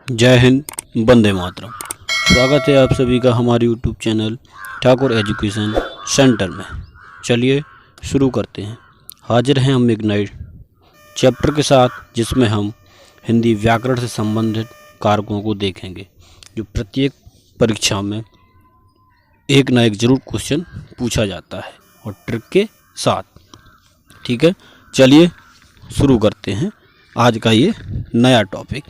जय हिंद, वंदे मातरम। स्वागत है आप सभी का हमारे YouTube channel Thakur education centre में। चलिए शुरू करते हैं। हाजिर हैं हम एक नए चैप्टर के साथ, जिसमें हम हिंदी व्याकरण से संबंधित कारकों को देखेंगे, जो प्रत्येक परीक्षा में एक ना एक जरूर क्वेश्चन पूछा जाता है और ट्रिक के साथ। ठीक है, चलिए शुरू करते हैं आज का ये नया टॉपिक।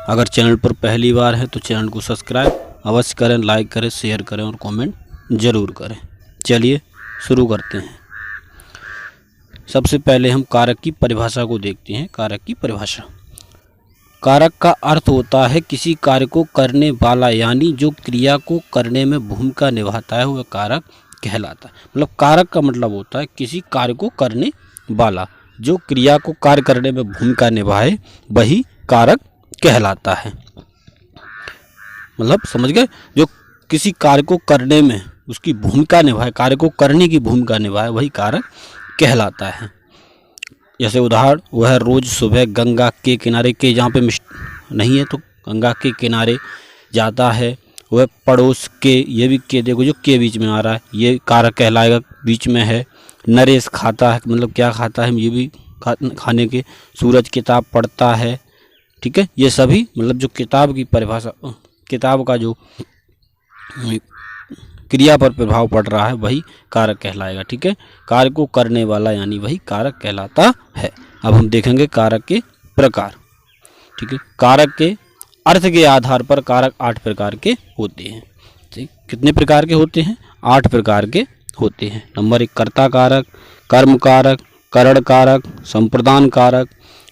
अगर चैनल पर पहली बार है तो चैनल को सब्सक्राइब अवश्य करें, लाइक करें, शेयर करें और कमेंट ज़रूर करें। चलिए शुरू करते हैं। सबसे पहले हम कारक की परिभाषा को देखते हैं। कारक की परिभाषा। कारक का अर्थ होता है किसी कार्य को करने वाला, यानी जो क्रिया को करने में भूमिका निभाता है वह कारक कहलाता है। मतलब कारक का मतलब होता है किसी कार्य को करने वाला, जो क्रिया को कार्य करने में भूमिका निभाए वही कारक कहलाता है। मतलब समझ गए, जो किसी कार्य को करने में उसकी भूमिका निभाए, कार्य को करने की भूमिका निभाए वही कारक कहलाता है। जैसे उदाहरण, वह रोज सुबह गंगा के किनारे के, जहाँ पे नहीं है तो गंगा के किनारे जाता है। वह पड़ोस के, ये भी के, देखो जो के बीच में आ रहा है ये कारक कहलाएगा, बीच में है। नरेश खाता है, मतलब क्या खाता है, ये भी खाने के। सूरज किताब पढ़ता है। ठीक है, ये सभी मतलब जो किताब की परिभाषा, किताब का जो क्रिया पर प्रभाव पड़ रहा है वही कारक कहलाएगा। ठीक है, कार्य को करने वाला यानी वही कारक कहलाता है। अब हम देखेंगे कारक के प्रकार। ठीक है, कारक के अर्थ के आधार पर कारक 8 प्रकार के होते हैं। ठीक, कितने प्रकार के होते हैं? 8 प्रकार के होते हैं। नंबर 1 कर्ता कारक, कर्म कारक, करण कारक, संप्रदान कारक,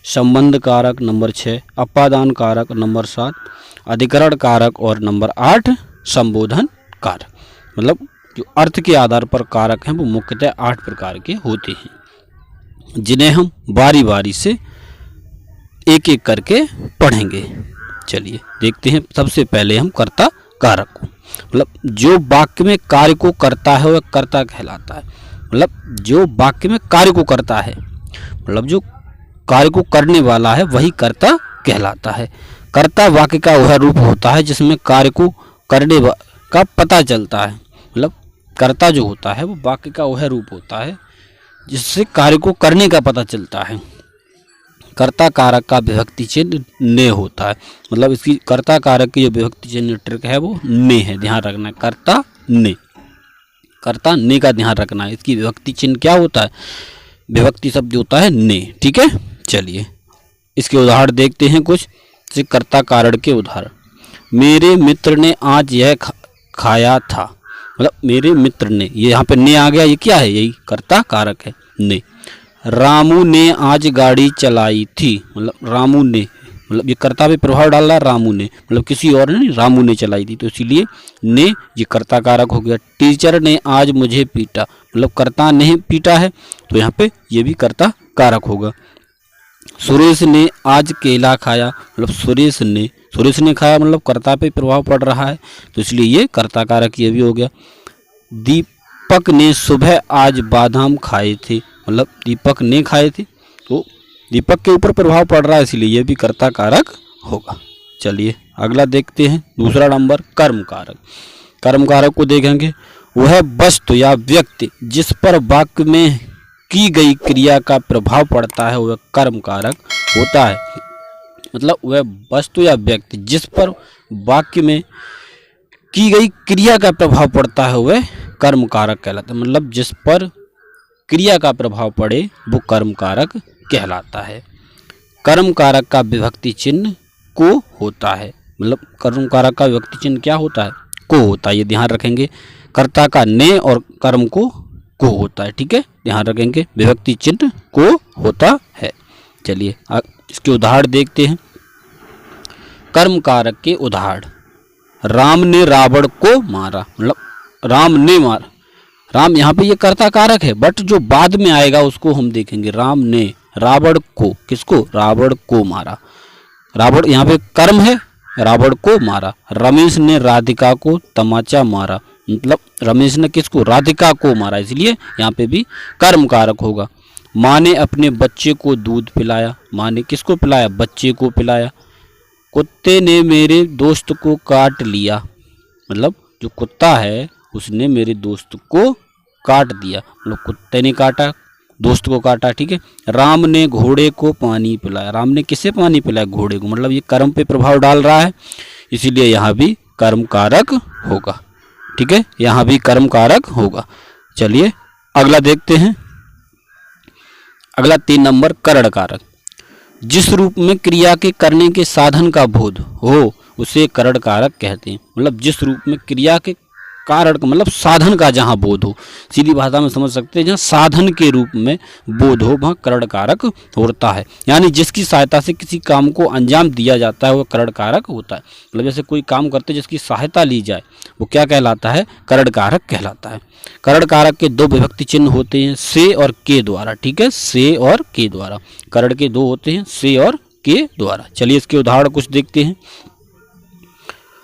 संबंध कारक। नंबर 6 अपादान कारक। नंबर 7 अधिकरण कारक और नंबर 8 संबोधन कारक। मतलब जो अर्थ के आधार पर कारक हैं वो मुख्यतः 8 प्रकार के होते हैं, जिन्हें हम बारी बारी से एक एक करके पढ़ेंगे। चलिए देखते हैं। सबसे पहले हम कर्ता कारक को, मतलब जो वाक्य में कार्य को करता है वह कर्ता कहलाता है। मतलब जो वाक्य में कार्य को करता है, मतलब जो कार्य को करने वाला है वही कर्ता कहलाता है। कर्ता वाक्य का वह रूप होता है जिसमें कार्य को करने का पता चलता है। मतलब कर्ता जो होता है वो वाक्य का वह रूप होता है जिससे कार्य को करने का पता चलता है। कर्ता कारक का विभक्ति चिन्ह ने होता है। मतलब इसकी कर्ता कारक की जो विभक्ति चिन्ह ट्रिक है वो ने है, ध्यान रखना है। कर्ता ने, कर्ता ने का ध्यान रखना है। इसकी विभक्ति चिन्ह क्या होता है? विभक्ति शब्द होता है ने। ठीक है, चलिए इसके उदाहरण देखते हैं कुछ। जैसे कर्ता कारण के उदाहरण, मेरे मित्र ने आज यह खाया था। मतलब मेरे मित्र ने, ये यहाँ पे ने आ गया, ये क्या है? यही कर्ता कारक है, ने। रामू ने आज गाड़ी चलाई थी। मतलब रामू ने, मतलब ये कर्ता पे प्रभाव डाल रहा है। रामू ने मतलब किसी और ने नहीं, रामू ने चलाई थी, तो इसीलिए ने ये कर्ता कारक हो गया। टीचर ने आज मुझे पीटा, मतलब कर्ता ने पीटा है तो यहाँ पे ये भी कर्ता कारक होगा। सुरेश ने आज केला खाया, मतलब सुरेश ने खाया, मतलब कर्ता पे प्रभाव पड़ रहा है तो इसलिए ये कर्ता कारक ये भी हो गया। दीपक ने सुबह आज बादाम खाए थे, मतलब दीपक ने खाए थे तो दीपक के ऊपर प्रभाव पड़ रहा है, इसलिए ये भी कर्ता कारक होगा। चलिए अगला देखते हैं। दूसरा नंबर कर्म कारक। कर्म कारक को देखेंगे। वह वस्तु या व्यक्ति जिस पर वाक्य में की गई क्रिया का प्रभाव पड़ता है वह कर्म कारक होता है। मतलब वह वस्तु या व्यक्ति जिस पर वाक्य में की गई क्रिया का प्रभाव पड़ता है वह कर्म कारक कहलाता है। मतलब जिस पर क्रिया का प्रभाव पड़े वो कर्म कारक कहलाता है। कर्म कारक का विभक्ति चिन्ह को होता है। मतलब कर्म कारक का विभक्ति चिन्ह क्या होता है? को होता है, ये ध्यान रखेंगे। कर्ता का ने और कर्म को होता है। ठीक है, ध्यान रखेंगे, विभक्ति चिन्ह को होता है। चलिए इसके उदाहरण देखते हैं। कर्म कारक के उदाहरण, राम ने रावण को मारा। मतलब राम ने मारा, राम यहाँ पे ये कर्ता कारक है, बट जो बाद में आएगा उसको हम देखेंगे। राम ने रावण को, किसको? रावण को मारा। रावण यहाँ पे कर्म है, रावण को मारा। रमेश ने राधिका को तमाचा मारा। मतलब रमेश ने किसको? राधिका को मारा, इसलिए यहाँ पे भी कर्म कारक होगा। माँ ने अपने बच्चे को दूध पिलाया। माँ ने किसको पिलाया? बच्चे को पिलाया। कुत्ते ने मेरे दोस्त को काट लिया, मतलब जो कुत्ता है उसने मेरे दोस्त को काट दिया, मतलब कुत्ते ने काटा, दोस्त को काटा। ठीक है। राम ने घोड़े को पानी पिलाया। राम ने किसे पानी पिलाया? घोड़े को, मतलब ये कर्म पे प्रभाव डाल रहा है, इसीलिए यहाँ भी कर्म कारक होगा। ठीक है, यहाँ भी कर्म कारक होगा। चलिए अगला देखते हैं। अगला 3 नंबर करण कारक। जिस रूप में क्रिया के करने के साधन का बोध हो उसे करण कारक कहते हैं। मतलब जिस रूप में क्रिया के कारण का मतलब साधन का जहाँ बोध हो, सीधी भाषा में समझ सकते हैं, जहाँ साधन के रूप में बोध हो वहाँ करण कारक होता है। यानी जिसकी सहायता से किसी काम को अंजाम दिया जाता है वो करण कारक होता है। मतलब जैसे कोई काम करते जिसकी सहायता ली जाए वो क्या कहलाता है? करण कारक कहलाता है। करण कारक के 2 विभक्ति चिन्ह होते हैं, से और के द्वारा। ठीक है, से और के द्वारा। करण के 2 होते हैं, से और के द्वारा। चलिए इसके उदाहरण कुछ देखते हैं।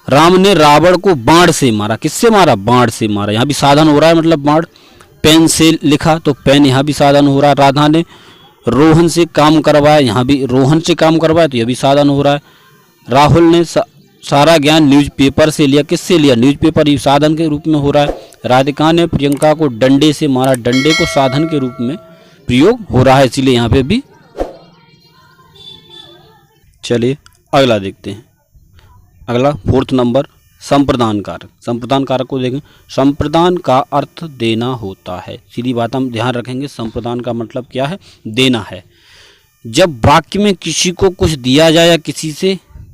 राम ने रावण को बाण से मारा। किससे मारा? बाण से मारा। यहाँ भी साधन हो रहा है, मतलब बाण। पेन से लिखा तो पेन, यहाँ भी साधन हो रहा है। राधा ने रोहन से काम करवाया, यहाँ भी रोहन से काम करवाया तो यह भी साधन हो रहा है। राहुल ने सारा ज्ञान न्यूज़पेपर से लिया। किससे लिया? न्यूज़पेपर, ये साधन के रूप में हो रहा है। राधिका ने प्रियंका को डंडे से मारा। डंडे को साधन के रूप में प्रयोग हो रहा है, इसीलिए यहाँ पे भी। चलिए अगला देखते हैं। अगला 4th नंबर संप्रदान कारक। संप्रदान कारक को देखें। संप्रदान का अर्थ देना होता है। सीधी बात हम ध्यान रखेंगे, संप्रदान का मतलब क्या है? देना है। जब वाक्य में किसी को कुछ दिया जाए या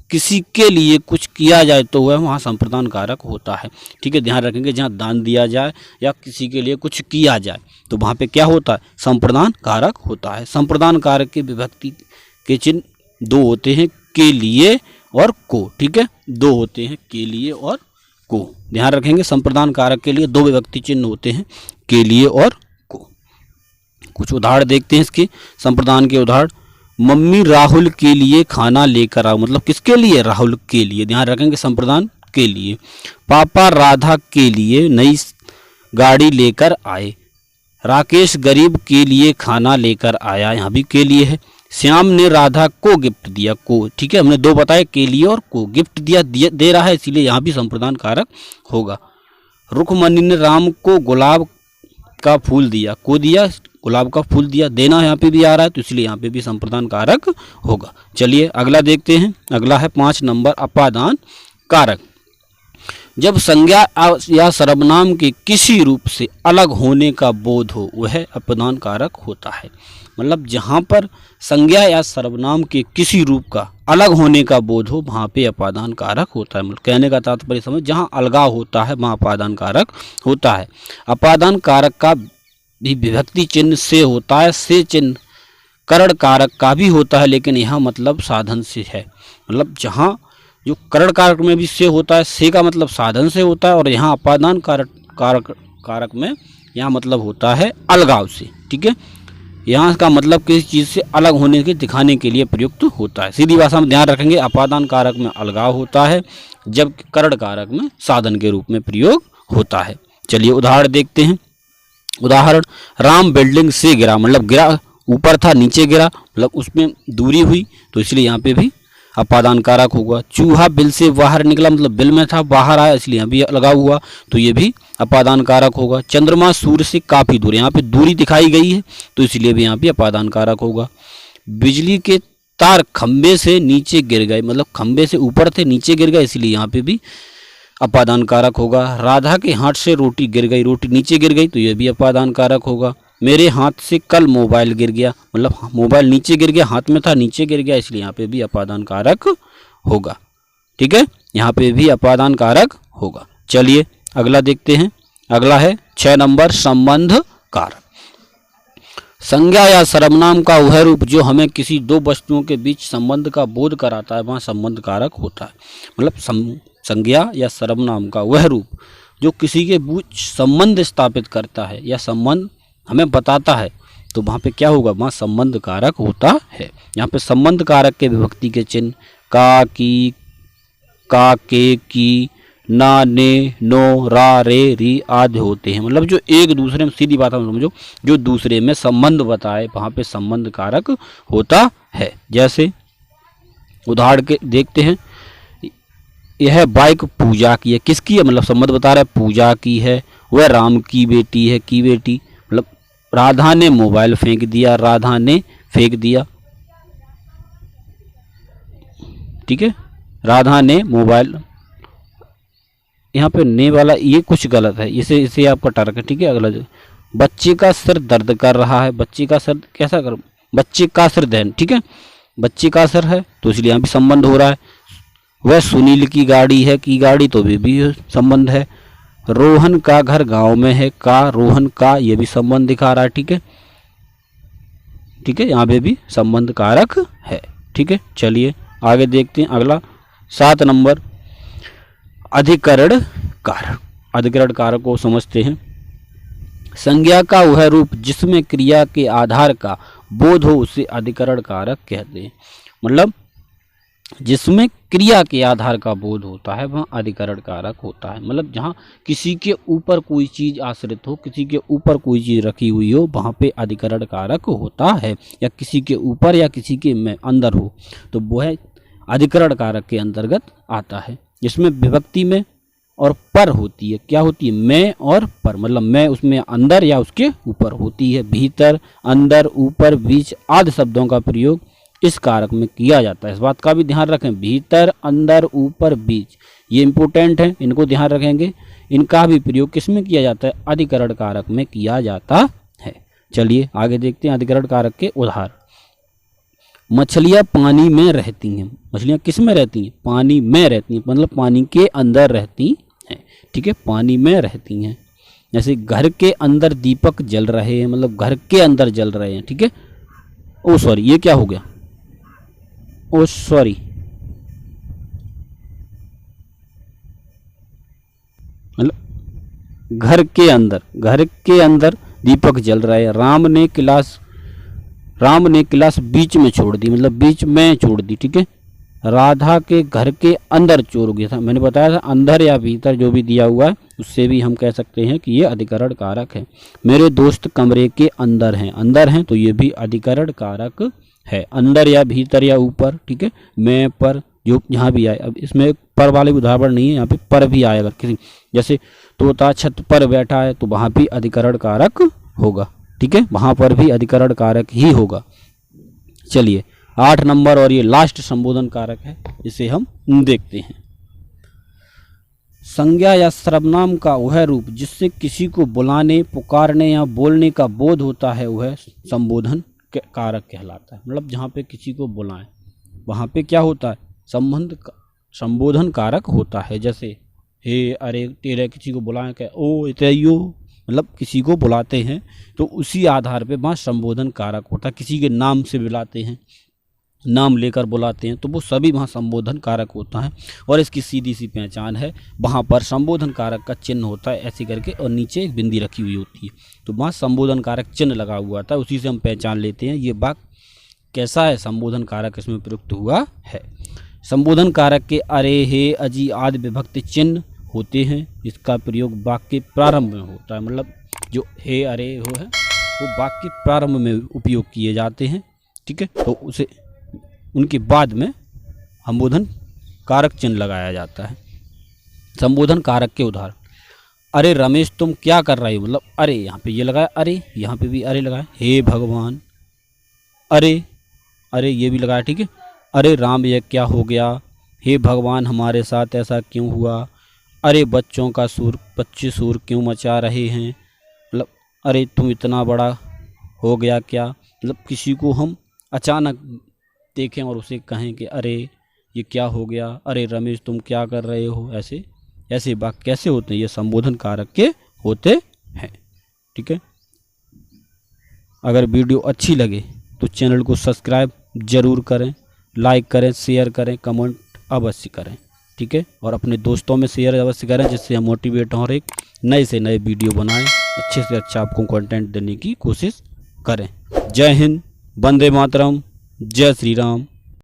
किसी के लिए कुछ किया जाए तो वह वहाँ संप्रदान कारक होता है। ठीक है, ध्यान रखेंगे। जहाँ दान दिया जाए या किसी के लिए कुछ किया जाए तो वहाँ पे क्या होता है? संप्रदान कारक होता है। संप्रदान कारक के विभक्ति के चिन्ह 2 होते हैं, के लिए और को। ठीक है, 2 होते हैं, के लिए और को। ध्यान रखेंगे, संप्रदान कारक के लिए 2 विभक्ति चिन्ह होते हैं, के लिए और को। कुछ उदाहरण देखते हैं इसके संप्रदान के उदाहरण। मम्मी राहुल के लिए खाना लेकर आओ, मतलब किसके लिए? राहुल के लिए। ध्यान रखेंगे, संप्रदान के लिए। पापा राधा के लिए नई गाड़ी लेकर आए। राकेश गरीब के लिए खाना लेकर आया, यहाँ भी के लिए है। श्याम ने राधा को गिफ्ट दिया, को। ठीक है, हमने 2 बताए, के लिए और को। गिफ्ट दे रहा है, इसीलिए यहाँ भी संप्रदान कारक होगा। रुक्मणी ने राम को गुलाब का फूल दिया, को दिया, गुलाब का फूल दिया। देना यहाँ पे भी आ रहा है तो इसलिए यहाँ पे भी संप्रदान कारक होगा। चलिए अगला देखते हैं। अगला है 5 नंबर अपादान कारक। जब संज्ञा या सर्वनाम के किसी रूप से अलग होने का बोध हो वह अपादान कारक होता है। मतलब जहाँ पर संज्ञा या सर्वनाम के किसी रूप का अलग होने का बोध हो वहाँ पे अपादान कारक होता है। मतलब कहने का तात्पर्य समझ, जहाँ अलगाव होता है वहाँ अपादान कारक होता है। अपादान कारक का भी विभक्ति चिन्ह से होता है। से चिन्ह करण कारक का भी होता है, लेकिन यहाँ मतलब साधन से है। मतलब जहाँ जो करण कारक में भी से होता है, से का मतलब साधन से होता है, और यहाँ अपादान कारक में यहाँ मतलब होता है अलगाव से। ठीक है, यहाँ का मतलब किसी चीज़ से अलग होने के दिखाने के लिए प्रयुक्त होता है। सीधी भाषा में ध्यान रखेंगे, अपादान कारक में अलगाव होता है जबकि करण कारक में साधन के रूप में प्रयोग होता है। चलिए उदाहरण देखते हैं। उदाहरण, राम बिल्डिंग से गिरा, मतलब गिरा, ऊपर था नीचे गिरा, मतलब उसमें दूरी हुई तो इसलिए यहाँ पे भी अपादान कारक होगा। चूहा बिल से बाहर निकला, मतलब बिल में था, बाहर आया, इसलिए यहाँ भी लगा हुआ तो ये भी अपादान कारक होगा। चंद्रमा सूर्य से काफ़ी दूर, यहाँ पे दूरी दिखाई गई है तो इसलिए भी यहाँ भी अपादान कारक होगा। बिजली के तार खंबे से नीचे गिर गए, मतलब खंबे से ऊपर थे नीचे गिर गए, इसलिए यहाँ पे भी अपादान कारक होगा। राधा के हाथ से रोटी गिर गई, रोटी नीचे गिर गई तो यह भी अपादान कारक होगा। मेरे हाथ से कल मोबाइल गिर गया, मतलब मोबाइल नीचे गिर गया, हाथ में था नीचे गिर गया, इसलिए यहाँ पे भी अपादान कारक होगा। ठीक है, यहाँ पे भी अपादान कारक होगा। चलिए अगला देखते हैं। अगला है 6 नंबर संबंध कारक। संज्ञा या सर्वनाम का वह रूप जो हमें किसी 2 वस्तुओं के बीच संबंध का बोध कराता है वहाँ संबंध कारक होता है। मतलब संज्ञा या सर्वनाम का वह रूप जो किसी के बीच संबंध स्थापित करता है या संबंध हमें बताता है तो वहाँ पे क्या होगा? वहाँ संबंध कारक होता है। यहाँ पे संबंध कारक के विभक्ति के चिन्ह का, की, का, के, की, ना, ने, नो, रा, रे, री आदि होते हैं। मतलब जो एक दूसरे में, सीधी बात हम समझो, जो दूसरे में संबंध बताए वहाँ पे संबंध कारक होता है। जैसे उदाहरण के देखते हैं, यह बाइक पूजा की है, किसकी है, मतलब संबंध बता रहा है, पूजा की है। वह राम की बेटी है, की बेटी, मतलब राधा ने मोबाइल फेंक दिया, राधा ने फेंक दिया, ठीक है, राधा ने मोबाइल, यहाँ पे ने वाला ये कुछ गलत है, इसे आपका टारक है, ठीक है। अगला जो बच्चे का सिर दर्द कर रहा है, बच्चे का सिर कैसा कर, बच्चे का सिर दर्द, ठीक है, बच्चे का सिर है तो इसलिए यहाँ भी संबंध हो रहा है। वह सुनील की गाड़ी है, की गाड़ी तो भी संबंध है। रोहन का घर गांव में है, का, रोहन का, ये भी संबंध दिखा रहा है, ठीक है, ठीक है, यहाँ पे भी संबंध कारक है, ठीक है। चलिए आगे देखते हैं अगला 7 नंबर, अधिकरण कारक। अधिकरण कारक को समझते हैं। संज्ञा का वह रूप जिसमें क्रिया के आधार का बोध हो उसे अधिकरण कारक कहते हैं। मतलब जिसमें क्रिया के आधार का बोध होता है वह अधिकरण कारक होता है। मतलब जहाँ किसी के ऊपर कोई चीज़ आश्रित हो, किसी के ऊपर कोई चीज़ रखी हुई हो, वहाँ पे अधिकरण कारक होता है। या किसी के ऊपर या किसी के में अंदर हो तो वह अधिकरण कारक के अंतर्गत आता है। जिसमें विभक्ति में और पर होती है, क्या होती है, मैं और पर, मतलब मैं उसमें अंदर या उसके ऊपर होती है। भीतर, अंदर, ऊपर, बीच आदि शब्दों का प्रयोग इस कारक में किया जाता है। इस बात का भी ध्यान रखें, भीतर, अंदर, ऊपर, बीच, ये इंपॉर्टेंट है, इनको ध्यान रखेंगे। इनका भी प्रयोग किस में किया जाता है, अधिकरण कारक में किया जाता है। चलिए आगे देखते हैं अधिकरण कारक के उदाहरण। मछलियाँ पानी में रहती हैं, मछलियाँ किस में रहती हैं, पानी में रहती हैं, मतलब पानी के अंदर रहती हैं, ठीक है, पानी में रहती हैं। जैसे घर के अंदर दीपक जल रहे हैं, मतलब घर के अंदर जल रहे हैं, ठीक है। ओ सॉरी, ये क्या हो गया, ओ सॉरी, मतलब घर के अंदर दीपक जल रहे हैं। राम ने क्लास बीच में छोड़ दी, मतलब बीच में छोड़ दी, ठीक है। राधा के घर के अंदर चोर हो गया था, मैंने बताया था अंदर या भीतर जो भी दिया हुआ है उससे भी हम कह सकते हैं कि ये अधिकरण कारक है। मेरे दोस्त कमरे के अंदर हैं तो ये भी अधिकरण कारक है, अंदर या भीतर या ऊपर, ठीक है। मैं, पर, जो यहाँ भी आए, अब इसमें पर वाले उदाहरण नहीं है, यहाँ पे पर भी आए। अगर किसी जैसे तोता छत पर बैठा है तो वहाँ भी अधिकरण कारक होगा, ठीक है, वहाँ पर भी अधिकरण कारक ही होगा। चलिए 8 नंबर और ये लास्ट संबोधन कारक है, इसे हम देखते हैं। संज्ञा या सर्वनाम का वह रूप जिससे किसी को बुलाने, पुकारने या बोलने का बोध होता है वह संबोधन कारक कहलाता है। मतलब जहाँ पे किसी को बुलाएं वहाँ पे क्या होता है, संबोधन कारक होता है। जैसे हे, अरे, तेरे, किसी को बुलाएं क्या, ओ, इतयो, मतलब किसी को बुलाते हैं तो उसी आधार पे वहाँ संबोधन कारक होता है। किसी के नाम से बुलाते हैं, नाम लेकर बुलाते हैं तो वो सभी वहाँ संबोधन कारक होता है। और इसकी सीधी सी पहचान है, वहाँ पर संबोधन कारक का चिन्ह होता है ऐसे करके और नीचे एक बिंदी रखी हुई होती है, तो वहाँ संबोधन कारक चिन्ह लगा हुआ था, उसी से हम पहचान लेते हैं ये वाक्य कैसा है, संबोधन कारक इसमें प्रयुक्त हुआ है। संबोधन कारक के अरे, हे, अजी आदि विभक्ति चिन्ह होते हैं। इसका प्रयोग वाक्य के प्रारंभ में होता है, मतलब जो हे, अरे हो है वो वाक्य के प्रारंभ में उपयोग किए जाते हैं, ठीक है। तो उसे उनके बाद में संबोधन कारक चिन्ह लगाया जाता है। संबोधन कारक के उदाहरण, अरे रमेश तुम क्या कर रहे हो, मतलब अरे यहाँ पे ये लगाया, अरे यहाँ पे भी अरे लगाया। हे भगवान, अरे, अरे ये भी लगाया, ठीक है। अरे राम ये क्या हो गया, हे भगवान हमारे साथ ऐसा क्यों हुआ। अरे बच्चे शोर क्यों मचा रहे हैं, मतलब अरे तुम इतना बड़ा हो गया क्या, मतलब किसी को हम अचानक देखें और उसे कहें कि अरे ये क्या हो गया, अरे रमेश तुम क्या कर रहे हो, ऐसे वाक्य कैसे होते हैं, ये संबोधन कारक के होते हैं, ठीक है। अगर वीडियो अच्छी लगे तो चैनल को सब्सक्राइब जरूर करें, लाइक करें, शेयर करें, कमेंट अवश्य करें, ठीक है। और अपने दोस्तों में शेयर अवश्य करें जिससे हम मोटिवेट हों और एक नए से नए वीडियो बनाएं, अच्छे से अच्छा आपको कंटेंट देने की कोशिश करें। जय हिंद, वंदे मातरम, जय श्री राम।